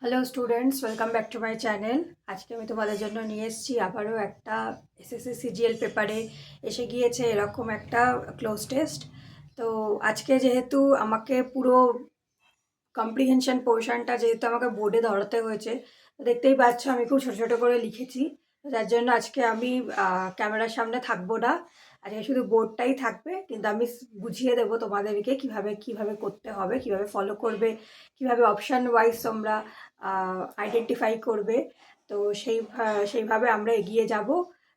Hello students, welcome back to my channel. আজকে আমি তোমাদের জন্য নিয়ে এসেছি আবারও একটা এসএসসি সিজিএল পেপারে এসে গিয়েছে এরকম একটা ক্লোজ টেস্ট। তো আজকে যেহেতু আমাকে পুরো কম্প্রিহেনশন পোর্শনটা যেহেতু আমাকে বোর্ডে ধরাতে হয়েছে, তো দেখতেই পাচ্ছ আমি খুব ছোটো ছোটো করে লিখেছি। তো যার জন্য আজকে আমি ক্যামেরার সামনে থাকবো না, আজকে শুধু বোর্ডটাই থাকবে, কিন্তু আমি বুঝিয়ে দেবো তোমাদেরকে কিভাবে কিভাবে করতে হবে, কিভাবে ফলো করবে, কিভাবে অপশান ওয়াইজ তোমরা আইডেন্টিফাই করবে। তো সেইভাবে আমরা এগিয়ে যাব।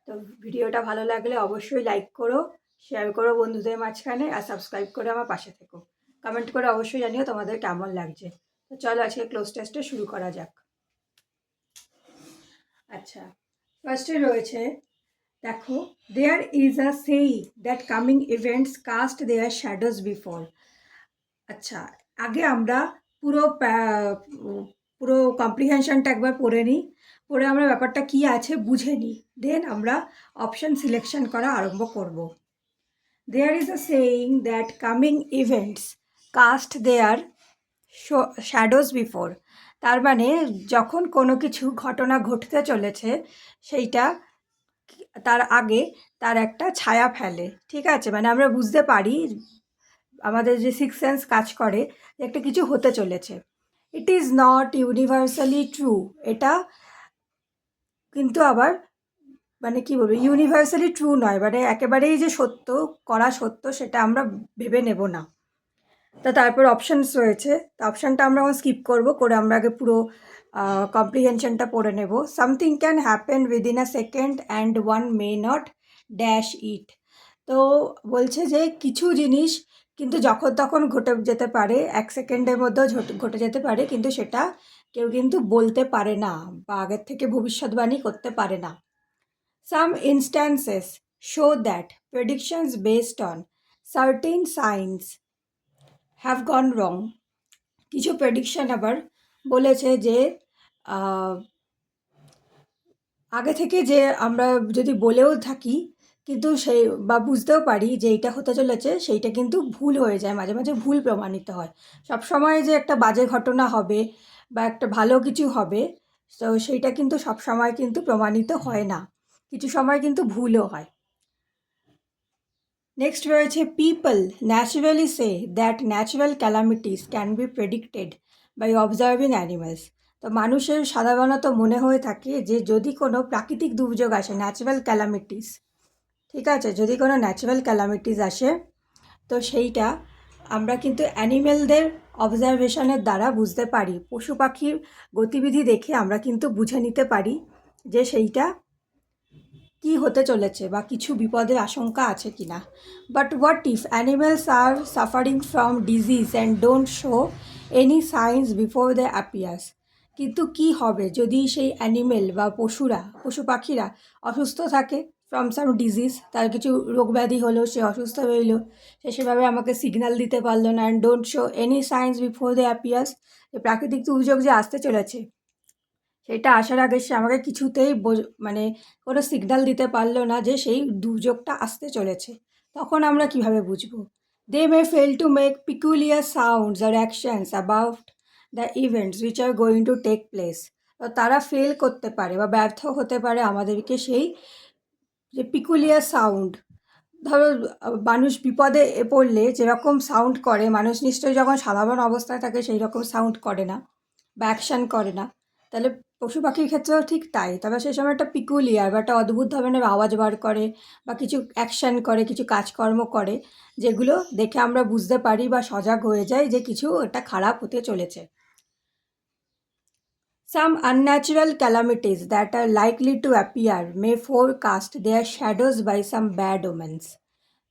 তো ভিডিওটা ভালো লাগলে অবশ্যই লাইক করো, শেয়ার করো বন্ধুদের মাঝখানে, আর সাবস্ক্রাইব করে আমার পাশে থেকো। কমেন্ট করে অবশ্যই জানিও তোমাদের কেমন লাগছে। তো চলো আজকে ক্লোজ টেস্টটা শুরু করা যাক। আচ্ছা, ফার্স্টে রয়েছে, দেখো, দেয়ার ইজ আ সেই that coming events cast their shadows before. আচ্ছা, আগে আমরা পুরো পুরো কম্প্রিহেনশনটা একবার পড়ে নিই, পড়ে আমরা ব্যাপারটা কি আছে বুঝে নিই, দেন আমরা অপশন সিলেকশন করা আরম্ভ করব। There is a saying that coming events cast their shadows before. তার মানে যখন কোনো কিছু ঘটনা ঘটতে চলেছে সেইটা তার আগে তার একটা ছায়া ফেলে। ঠিক আছে, মানে আমরা বুঝতে পারি, আমাদের যে সিক্স সেন্স কাজ করে যে একটা কিছু হতে চলেছে। It is not universally true. এটা কিন্তু আবার মানে কি বলবো, ইউনিভার্সালি ট্রু নয়, মানে একেবারেই যে সত্য, করা সত্য সেটা আমরা ভেবে নেব না। তারপর অপশানস রয়েছে, তা অপশানটা আমরা স্কিপ করব, করে আমরা আগে পুরো কম্প্রিহেনশনটা পড়ে নেব। Something can happen within a second and one may not dash it. তো বলছে যে কিছু জিনিস কিন্তু যখন তখন ঘটে যেতে পারে, এক সেকেন্ডের মধ্যেও ঘটে যেতে পারে, কিন্তু সেটা কেউ কিন্তু বলতে পারে না বা আগের থেকে ভবিষ্যৎবাণী করতে পারে না। Some instances show that predictions based on certain science have gone wrong. কিছু প্রেডিকশন আবার বলেছে যে আগে থেকে যে আমরা যদি বলেও থাকি কিন্তু সেই বা বুঝতেও পারি যে এইটা হতে চলেছে, সেইটা কিন্তু ভুল হয়ে যায়, মাঝে মাঝে ভুল প্রমাণিত হয়। সব সময় যে একটা বাজে ঘটনা হবে বা একটা ভালো কিছু হবে, তো সেইটা কিন্তু সব সময় কিন্তু প্রমাণিত হয় না, কিছু সময় কিন্তু ভুলও হয়। নেক্সট রয়েছে, people naturally say that natural calamities can be predicted by observing animals. তো মানুষের সাধারণত মনে হয়ে থাকে যে যদি কোনো প্রাকৃতিক দুর্যোগ আসে, ন্যাচারাল ক্যালামিটিস, ঠিক আছে, যদি কোনো ন্যাচারাল ক্যালামিটিস আসে, তো সেইটা আমরা কিন্তু অ্যানিমেলদের অবজারভেশনের দ্বারা বুঝতে পারি, পশু পাখির গতিবিধি দেখে আমরা কিন্তু বুঝে নিতে পারি যে সেইটা কি হতে চলেছে বা কিছু বিপদের আশঙ্কা আছে কি না। But what if animals are suffering from disease and don't show any science before the appears. কিন্তু কি হবে যদি সেই অ্যানিমেল বা পশু পাখিরা অসুস্থ থাকে, ফ্রম সাম ডিজিজ, তার কিছু রোগব্যাধি হলো, সে অসুস্থ হইল, সে সেভাবে আমাকে সিগন্যাল দিতে পারলো না, and don't show any science before the appears, যে প্রাকৃতিক দুর্যোগ যে আসতে চলেছে সেটা আসার আগে সে আমাকে কিছুতেই মানে কোনো সিগন্যাল দিতে পারলো না যে সেই দুর্যোগটা আসতে চলেছে, তখন আমরা কিভাবে বুঝবো? They may fail to make peculiar sounds or actions about the events which are going to take place. তো তারা ফেল করতে পারে বা ব্যর্থ হতে পারে আমাদেরকে সেই যে পিকুলিয়ার সাউন্ড, ধরো মানুষ বিপদে পড়লে যেরকম সাউন্ড করে, মানুষ নিশ্চয়ই যখন সাধারণ অবস্থায় থাকে সেই রকম সাউন্ড করে না বা অ্যাকশান করে না, তাহলে পশু পাখির ক্ষেত্রেও ঠিক তাই। তবে সেই সময় একটা পিকুলিয়ার বা একটা অদ্ভুত ধরনের আওয়াজ বার করে বা কিছু অ্যাকশান করে, কিছু কাজকর্ম করে, যেগুলো দেখে আমরা বুঝতে পারি বা সজাগ হয়ে যাই যে কিছু একটা খারাপ হতে চলেছে। Some unnatural calamities that are likely to appear may forecast their shadows by some bad omens.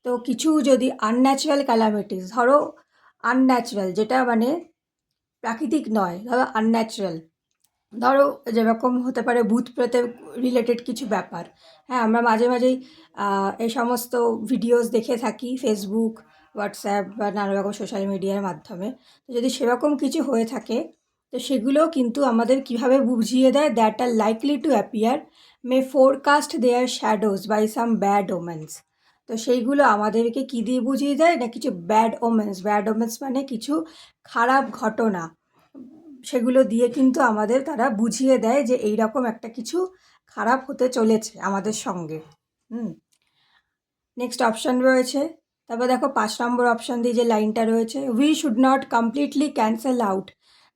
তো কিছু যদি আনন্যাচারাল ক্যালামিটিস, ধরো আনন্যাচারাল যেটা মানে প্রাকৃতিক নয়, ধরো আনন্যাচারাল, ধরো যেরকম হতে পারে ভূত প্রেতের রিলেটেড কিছু ব্যাপার। হ্যাঁ, আমরা মাঝে মাঝেই এই সমস্ত ভিডিওস দেখে থাকি ফেসবুক, হোয়াটসঅ্যাপ বা নানা রকম সোশ্যাল মিডিয়ার মাধ্যমে। তো যদি সেরকম কিছু হয়ে থাকে, তো সেগুলোও কিন্তু আমাদের কীভাবে বুঝিয়ে দেয়, that are likely to appear may forecast their shadows by some bad omens. তো সেইগুলো আমাদেরকে কী দিয়ে বুঝিয়ে দেয় না, কিছু ব্যাড ওমেন্স। ব্যাড ওমেন্স মানে কিছু খারাপ ঘটনা, সেগুলো দিয়ে কিন্তু আমাদের তারা বুঝিয়ে দেয় যে এই রকম একটা কিছু খারাপ হতে চলেছে আমাদের সঙ্গে। নেক্সট অপশান রয়েছে, তারপর দেখো 5 নম্বর অপশান দিয়ে যে লাইনটা রয়েছে, we should not completely cancel out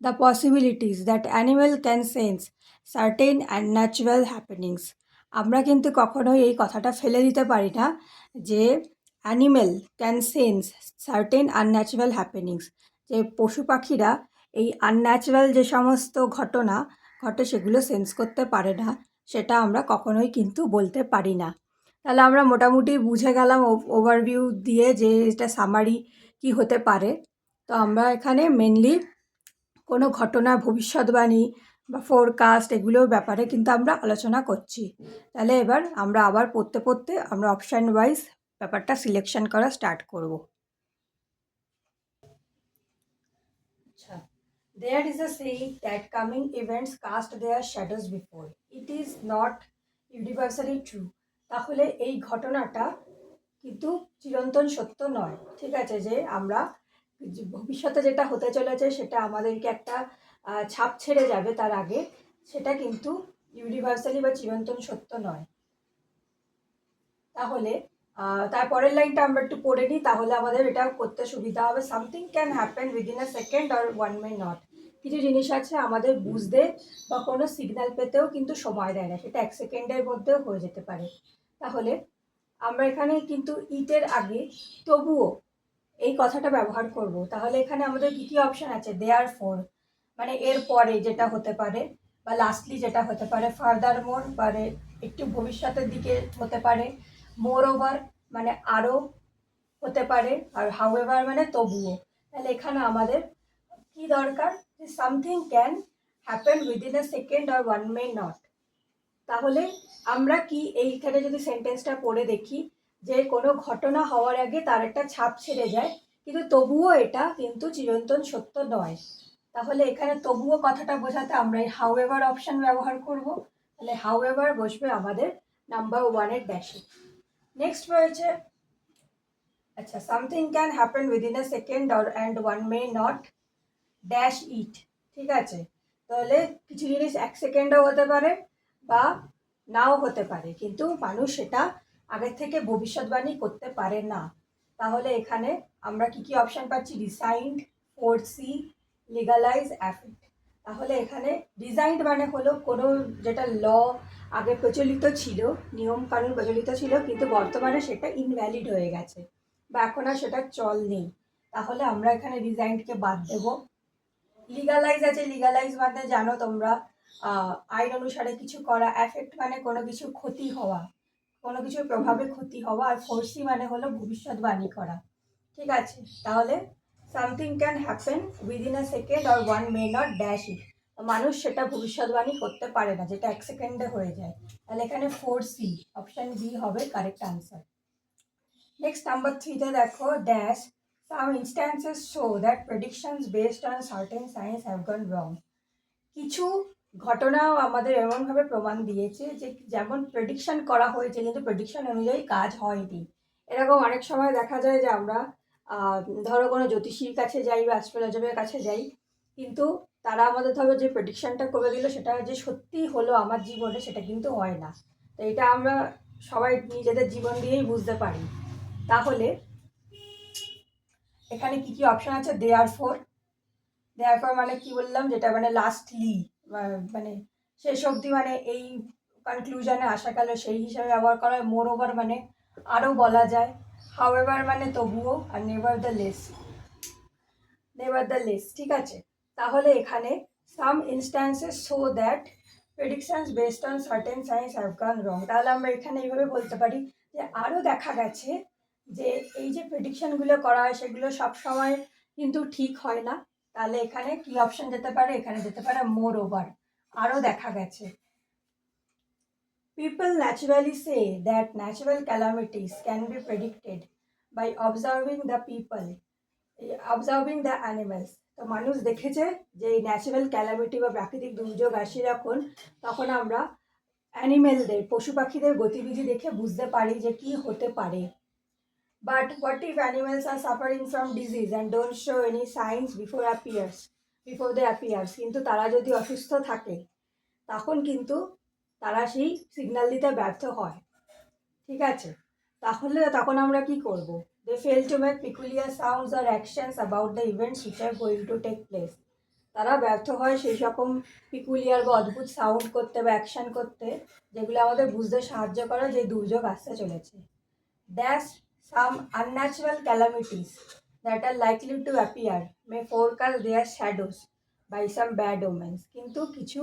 the possibilities that animal can sense certain and natural happenings. আমরা কিন্তু কখনোই এই কথাটা ফেলে দিতে পারি না যে animal can sense certain unnatural happenings, যে পশু পাখিরা এই আনন্যাচারাল যে সমস্ত ঘটনা ঘটে সেগুলো সেন্স করতে পারে না, সেটা আমরা কখনোই কিন্তু বলতে পারি না। তাহলে আমরা মোটামুটি বুঝে গেলাম ওভারভিউ দিয়ে যে এটা সামারি কি হতে পারে। তো আমরা এখানে মেনলি কোনো ঘটনা, ভবিষ্যৎবাণী বা ফোরকাস্ট এগুলোর ব্যাপারে কিন্তু আমরা আলোচনা করছি। তাহলে এবার আমরা আবার পড়তে পড়তে আমরা অপশান ওয়াইজ ব্যাপারটা সিলেকশন করা স্টার্ট করব। আচ্ছা, there is a saying that coming events cast their shadows before. It is not universally true. তাহলে এই ঘটনাটা কিন্তু চিরন্তন সত্য নয়, ঠিক আছে, যে আমরা ভবিষ্যতে যেটা হতে চলেছে সেটা আমাদেরকে একটা ছাপ ছেড়ে যাবে তার আগে, সেটা কিন্তু ইউনিভার্সালি বা চিরন্তন সত্য নয়। তাহলে তারপরের লাইনটা আমরা একটু পড়ে নিই, তাহলে আমাদের এটা করতে সুবিধা হবে। Something can happen within a second or one may not. কিছু জিনিস আছে আমাদের বুঝতে বা কোনো সিগন্যাল পেতেও কিন্তু সময় দেয় না, সেটা 1 সেকেন্ডের মধ্যেও হয়ে যেতে পারে। তাহলে আমরা এখানে কিন্তু ইটের আগে তবুও এই কথাটা ব্যবহার করব। তাহলে এখানে আমাদের কী কী অপশান আছে? দেয়ার ফোর মানে এর পরে যেটা হতে পারে, বা লাস্টলি যেটা হতে পারে, ফার্দার মোর মানে একটু ভবিষ্যতের দিকে হতে পারে, মোর ওভার মানে আরও হতে পারে, আর হাউএভার মানে তবুও। তাহলে এখানে আমাদের কি দরকার? যে something can happen within a second or one may not. তাহলে আমরা কি এইখানে যদি সেন্টেন্সটা পড়ে দেখি যে কোনো ঘটনা হওয়ার আগে তার একটা ছাপ ছেড়ে যায়, কিন্তু তবুও এটা কিন্তু চিরন্তন সত্য নয়। তাহলে এখানে তবুও কথাটা বোঝাতে আমরা এই হাউএভার অপশান ব্যবহার করব। তাহলে হাউএভার বসবে আমাদের নাম্বার 1-এর ড্যাশে। নেক্সট রয়েছে, আচ্ছা, something can happen within a second or and one may not dash it. ঠিক আছে, তাহলে কিছু জিনিস 1 সেকেন্ডও হতে পারে বা নাও হতে পারে, কিন্তু মানুষ সেটা আগের থেকে ভবিষ্যৎবাণী করতে পারে না। তাহলে এখানে আমরা কি কি অপশান পাচ্ছি? রিসাইন্ড, ফোরসি, লিগালাইজ, অ্যাফেক্ট। তাহলে এখানে রিজাইন্ড মানে হলো কোনো যেটা ল আগে প্রচলিত ছিল, নিয়ম কানুন প্রচলিত ছিল, কিন্তু বর্তমানে সেটা ইনভ্যালিড হয়ে গেছে বা এখন আর সেটা চল নেই। তাহলে আমরা এখানে রিজাইন্ডকে বাদ দেবো। লিগালাইজ আছে, লিগালাইজ মানে জানো তোমরা আইন অনুসারে কিছু করা। অ্যাফেক্ট মানে কোনো কিছু ক্ষতি হওয়া, কোনো কিছুর প্রভাবে ক্ষতি হওয়া। আর ফোর্সি মানে হলো ভবিষ্যৎবাণী করা। ঠিক আছে, তাহলে something can happen within a second or one may not dash it. মানুষ সেটা ভবিষ্যৎবাণী করতে পারে না, যেটা 1 সেকেন্ডে হয়ে যায়। তাহলে এখানে 4C অপশান বি হবে কারেক্ট আনসার। নেক্সট নাম্বার 3-তে দেখো, dash some instances show that predictions based on certain signs have gone wrong. কিছু ঘটনাও আমাদের এমনভাবে প্রমাণ দিয়েছে যে যেমন প্রেডিকশন করা হয়েছে কিন্তু প্রেডিকশন অনুযায়ী কাজ হয়নি। এরকম অনেক সময় দেখা যায় যে আমরা ধরো কোনো জ্যোতিষীর কাছে যাই বা অ্যাস্ট্রোলজারের কাছে যাই, কিন্তু তারা আমাদের ধরো যে প্রেডিকশনটা করে দিল সেটা যে সত্যি হলো আমার জীবনে, সেটা কিন্তু হয় না। তো এটা আমরা সবাই নিজেদের জীবন দিয়েই বুঝতে পারি। তাহলে এখানে কি কি অপশন আছে? দেয়ার ফোর, দেয়ার ফোর মানে কি বললাম, যেটা মানে লাস্টলি মানে শেষ অবধি, মানে এই কনক্লুশনে আসা গেল সেই হিসাবে ব্যবহার করা হয়। মোর ওভার মানে আরও বলা যায়। হাউএভার মানে তবুও। আর nevertheless, nevertheless. ঠিক আছে, তাহলে এখানে some instances show that predictions based on certain science have gone wrong. তাহলে আমরা এখানে এইভাবে বলতে পারি যে আরও দেখা গেছে যে এই যে প্রেডিকশনগুলো করা হয় সেগুলো সবসময় কিন্তু ঠিক হয় না। তাহলে এখানে কি অপশন যেতে পারে? এখানে যেতে পারে মোর ওভার, আরও দেখা গেছে। People naturally say that natural calamities can be predicted by observing the people, observing the animals. তো মানুষ দেখেছে যে এই ন্যাচারাল ক্যালামিটি বা প্রাকৃতিক দুর্যোগ আসে যখন, তখন আমরা অ্যানিমেলদের, পশু পাখিদের গতিবিধি দেখে বুঝতে পারি যে কি হতে পারে। But what if animals are suffering from disease and don't show any science before appears? Before the appears, কিন্তু তারা যদি অসুস্থ থাকে তখন কিন্তু তারা সেই সিগন্যাল দিতে ব্যর্থ হয়। ঠিক আছে, তাহলে তখন আমরা কি করব? They fail to make peculiar sounds or actions about the events which are going to take place. তারা ব্যর্থ হয় সেই রকম পিকুলিয়ার বা অদ্ভুত সাউন্ড করতে বা অ্যাকশন করতে, যেগুলো আমাদের বুঝতে সাহায্য করে যে দুর্যোগ আসতে চলেছে। Thus some unnatural calamities that are likely to appear may forecast their shadows by some bad omens. কিন্তু কিছু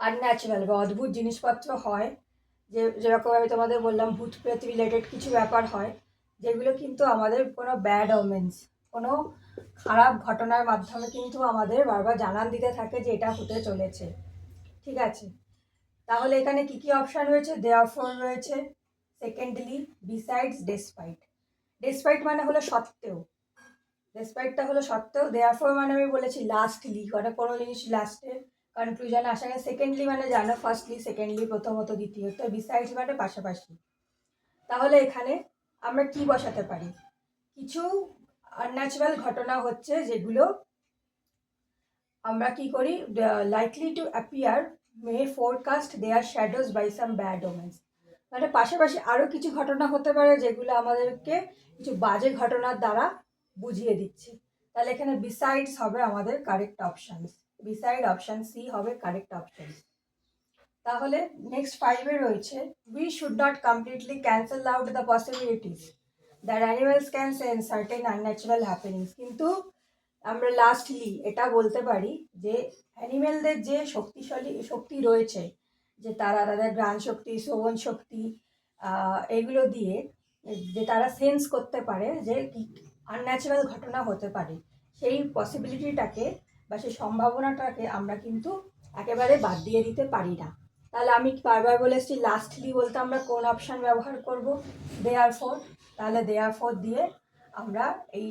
আনন্যাচারাল বা অদ্ভুত জিনিসপত্র হয়, যেরকম আমি তোমাদের বললাম ভূত প্রেত রিলেটেড কিছু ব্যাপার হয়, যেগুলো কিন্তু আমাদের কোনো ব্যাড ওমেন্স, কোনো খারাপ ঘটনার মাধ্যমে কিন্তু আমাদের বারবার জানান দিতে থাকে যে এটা হতে চলেছে। ঠিক আছে, তাহলে এখানে কি কি অপশান রয়েছে? দেয়ারফর রয়েছে, সেকেন্ডলি, বিসাইডস, ডেসপাইট। ডেসপাইট মানে হলো সত্ত্বেও, ডেসপাইটটা হলো সত্ত্বেও। দেয়ারফর মানে আমি বলেছি লাস্টলি, মানে কোনো জিনিস লাস্টে কনক্লুশনে আসা যায়। সেকেন্ডলি মানে জানো ফার্স্টলি, সেকেন্ডলি প্রথমত, দ্বিতীয়ত। বিসাইডস মানে পাশাপাশি। তাহলে এখানে আমরা কি বসাতে পারি? কিছু আনন্যাচারাল ঘটনা হচ্ছে যেগুলো আমরা কি করি, likely to appear may forecast their shadows by some bad omens. মানে পাশাপাশি আরও কিছু ঘটনা হতে পারে যেগুলো আমাদেরকে কিছু বাজে ঘটনার দ্বারা বুঝিয়ে দিচ্ছে। তাহলে এখানে বিসাইডস হবে আমাদের correct option, beside option C হবে কারেক্ট অপশান। তাহলে নেক্সট 5-এ রয়েছে, we should not completely cancel out the possibilities that animals can sense certain unnatural happenings. কিন্তু আমরা লাস্টলি এটা বলতে পারি যে অ্যানিমেলদের যে শক্তি রয়েছে, যে তারা তাদের ঘ্রাণ শক্তি, শ্রবণ শক্তি, এগুলো দিয়ে যে তারা সেন্স করতে পারে যে আনন্যাচারাল ঘটনা হতে পারে, সেই পসিবিলিটিটাকে বা সেই সম্ভাবনাটাকে আমরা কিন্তু একেবারে বাদ দিয়ে দিতে পারি না। তাহলে আমি বারবার বলে এসেছি লাস্টলি বলতে আমরা কোন অপশান ব্যবহার করব? দেয়ারফর। তাহলে দেয়ারফর দিয়ে আমরা এই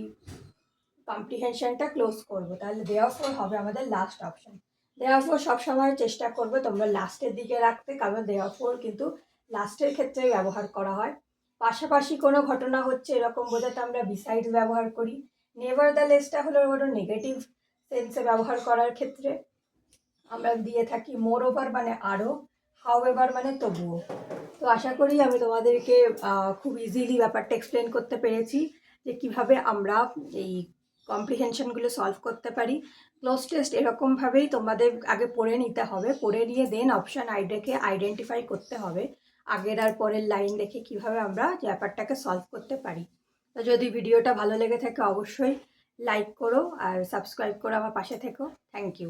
কম্প্রিহেনশনটা ক্লোজ করবো। তাহলে দেয়ারফর হবে আমাদের লাস্ট অপশান। দেয়ারফর সবসময় চেষ্টা করবে তোমরা লাস্টের দিকে রাখতে, কারণ দেয়ারফর কিন্তু লাস্টের ক্ষেত্রে ব্যবহার করা হয়। পাশাপাশি কোনো ঘটনা হচ্ছে এরকম বোঝাতে আমরা বিসাইডস ব্যবহার করি। নেভার দ্য লেসটা হলো ওটা নেগেটিভ সেন্সে ব্যবহার করার ক্ষেত্রে আমরা দিয়ে থাকি মোর ওভার মানে আরও, হাউ এভার মানে তবুও। তো আশা করি আমি তোমাদেরকে খুব ইজিলি ব্যাপারটা এক্সপ্লেন করতে পেরেছি যে কীভাবে আমরা এই কম্প্রিহেনশনগুলো সলভ করতে পারি। ক্লোজ টেস্ট এরকমভাবেই তোমাদের আগে পড়ে নিতে হবে, পড়ে নিয়ে দেন অপশান দেখে আইডেন্টিফাই করতে হবে আগের আর পরের লাইন দেখে কীভাবে আমরা ব্যাপারটাকে সলভ করতে পারি। তো যদি ভিডিওটা ভালো লেগে থাকে অবশ্যই লাইক করো আর সাবস্ক্রাইব করো, আমার পাশে থেকো। Thank you.